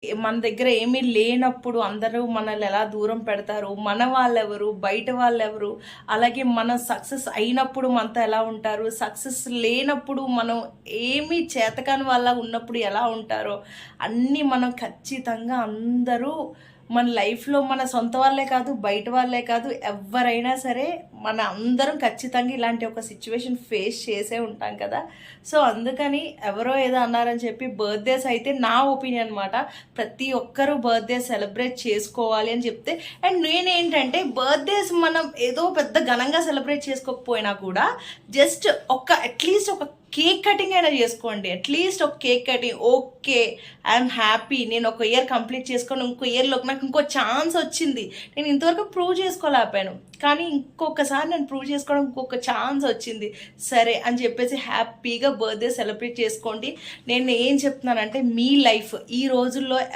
మన దగ్గర ఏమీ లేనప్పుడు అందరూ మనల్ని ఎలా దూరం పెడతారు, మన వాళ్ళెవరు, బయట వాళ్ళెవరు, అలాగే మనం సక్సెస్ అయినప్పుడు మనతో ఎలా ఉంటారు, సక్సెస్ లేనప్పుడు మనం ఏమీ చేతకాని వాళ్ళ ఉన్నప్పుడు ఎలా ఉంటారో అన్నీ మనం ఖచ్చితంగా అందరూ మన లైఫ్లో మన సొంత వాళ్ళే కాదు, బయట వాళ్ళే కాదు, ఎవరైనా సరే మన అందరం ఖచ్చితంగా ఇలాంటి ఒక సిచ్యువేషన్ ఫేస్ చేసే ఉంటాం కదా. సో అందుకని ఎవరో ఏదో అన్నారని చెప్పి బర్త్డేస్ అయితే నా ఒపీనియన్ అనమాట, ప్రతి ఒక్కరూ బర్త్డే సెలబ్రేట్ చేసుకోవాలి అని చెప్తే. అండ్ నేనేంటంటే బర్త్డేస్ మనం ఏదో పెద్ద ఘనంగా సెలబ్రేట్ చేసుకోకపోయినా కూడా జస్ట్ అట్లీస్ట్ ఒక కేక్ కటింగ్ అయినా చేసుకోండి. అట్లీస్ట్ ఒక cake cutting, okay I'm happy, నేను ఒక ఇయర్ కంప్లీట్ చేసుకొని ఇంకో ఇయర్లోకి నాకు ఇంకో ఛాన్స్ వచ్చింది, నేను ఇంతవరకు ప్రూవ్ చేసుకోలేకపోయాను కానీ ఇంకొకసారి నేను ప్రూవ్ చేసుకోవడం ఇంకొక ఛాన్స్ వచ్చింది, సరే అని చెప్పేసి హ్యాపీగా బర్త్డే సెలబ్రేట్ చేసుకోండి. నేను ఏం చెప్తున్నానంటే మీ లైఫ్ ఈ రోజుల్లో